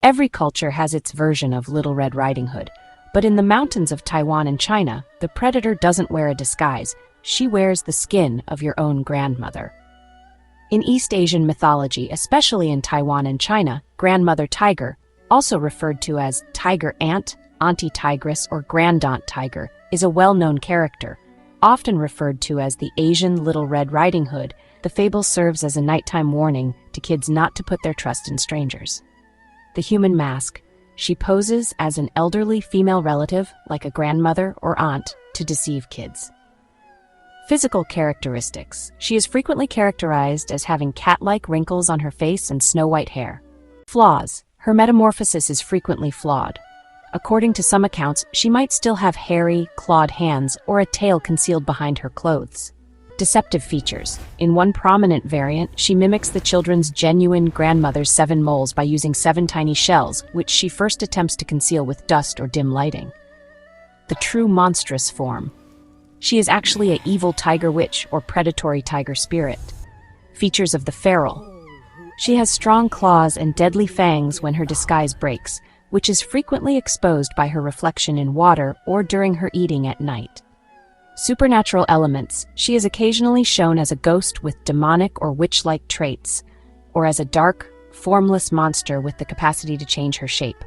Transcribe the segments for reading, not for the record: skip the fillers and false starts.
Every culture has its version of Little Red Riding Hood, but in the mountains of Taiwan and China, the predator doesn't wear a disguise. She wears the skin of your own grandmother. In East Asian mythology, especially in Taiwan and China, grandmother tiger, also referred to as tiger aunt, auntie tigress, or grandaunt tiger, is a well-known character. Often referred to as the Asian Little Red Riding Hood, the fable serves as a nighttime warning to kids not to put their trust in strangers. The human mask. She poses as an elderly female relative, like a grandmother or aunt, to deceive kids. Physical characteristics. She is frequently characterized as having cat-like wrinkles on her face and snow-white hair. Flaws. Her metamorphosis is frequently flawed. According to some accounts, she might still have hairy, clawed hands or a tail concealed behind her clothes. Deceptive features. In one prominent variant, she mimics the children's genuine grandmother's 7 moles by using 7 tiny shells, which she first attempts to conceal with dust or dim lighting. The true monstrous form. She is actually an evil tiger witch or predatory tiger spirit. Features of the feral. She has strong claws and deadly fangs when her disguise breaks, which is frequently exposed by her reflection in water or during her eating at night. Supernatural elements. She is occasionally shown as a ghost with demonic or witch-like traits, or as a dark, formless monster with the capacity to change her shape.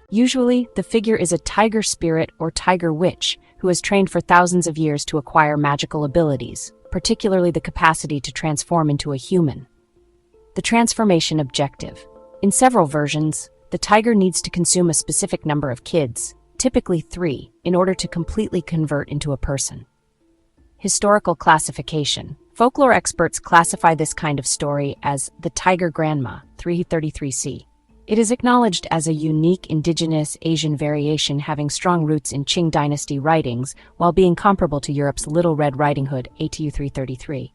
Usually, the figure is a tiger spirit or tiger witch who has trained for thousands of years to acquire magical abilities, particularly the capacity to transform into a human. The transformation objective. In several versions, the tiger needs to consume a specific number of kids, typically 3, in order to completely convert into a person. Historical classification. Folklore experts classify this kind of story as the tiger grandma, 333C. It is acknowledged as a unique indigenous Asian variation having strong roots in Qing dynasty writings, while being comparable to Europe's Little Red Riding Hood, ATU 333.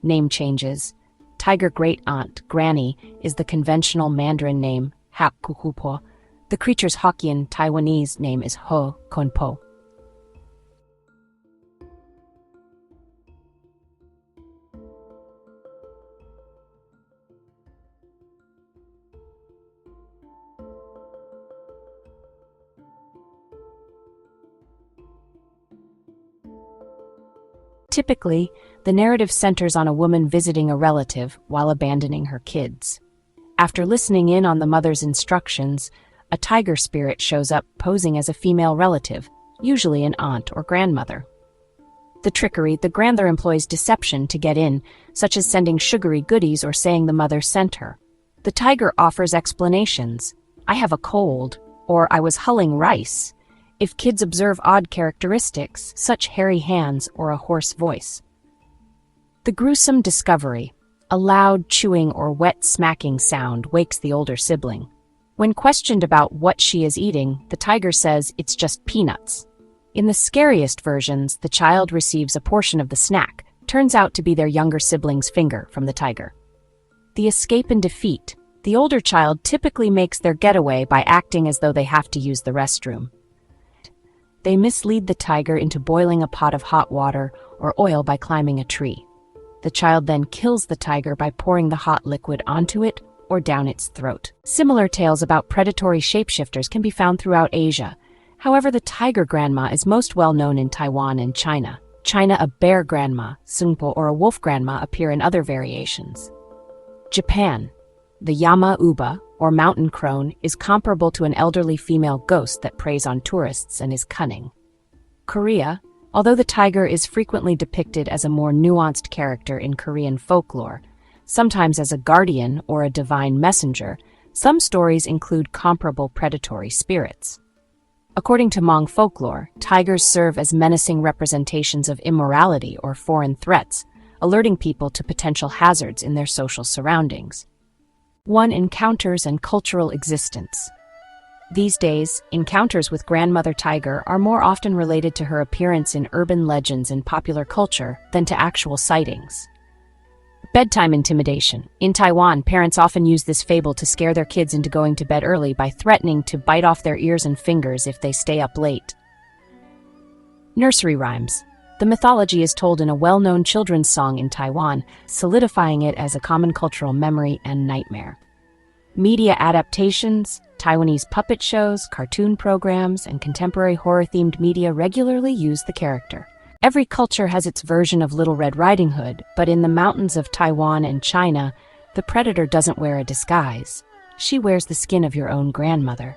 Name changes. Tiger great-aunt, Granny, is the conventional Mandarin name, Hap Gūpó. The creature's Hokkien Taiwanese name is Ho Konpo. Typically, the narrative centers on a woman visiting a relative while abandoning her kids. After listening in on the mother's instructions, a tiger spirit shows up posing as a female relative, usually an aunt or grandmother. The trickery. The grandmother employs deception to get in, such as sending sugary goodies or saying the mother sent her. The tiger offers explanations. I have a cold, or I was hulling rice, if kids observe odd characteristics, such hairy hands or a hoarse voice. The gruesome discovery. A loud chewing or wet smacking sound wakes the older sibling. When questioned about what she is eating, the tiger says it's just peanuts. In the scariest versions, the child receives a portion of the snack, turns out to be their younger sibling's finger from the tiger. The escape and defeat. The older child typically makes their getaway by acting as though they have to use the restroom. They mislead the tiger into boiling a pot of hot water or oil by climbing a tree. The child then kills the tiger by pouring the hot liquid onto it or down its throat. Similar tales about predatory shapeshifters can be found throughout Asia. However, the tiger grandma is most well known in Taiwan and China. A bear grandma, Sungpo, or a wolf grandma appear in other variations. Japan. The Yama Uba, or mountain crone, is comparable to an elderly female ghost that preys on tourists and is cunning. Korea. Although the tiger is frequently depicted as a more nuanced character in Korean folklore, sometimes as a guardian or a divine messenger, some stories include comparable predatory spirits. According to Hmong folklore, tigers serve as menacing representations of immorality or foreign threats, alerting people to potential hazards in their social surroundings. One encounters and cultural existence. These days, encounters with grandmother tiger are more often related to her appearance in urban legends and popular culture than to actual sightings. Bedtime intimidation. In Taiwan, parents often use this fable to scare their kids into going to bed early by threatening to bite off their ears and fingers if they stay up late. Nursery rhymes. The mythology is told in a well-known children's song in Taiwan, solidifying it as a common cultural memory and nightmare. Media adaptations. Taiwanese puppet shows, cartoon programs, and contemporary horror-themed media regularly use the character. Every culture has its version of Little Red Riding Hood, but in the mountains of Taiwan and China, the predator doesn't wear a disguise. She wears the skin of your own grandmother.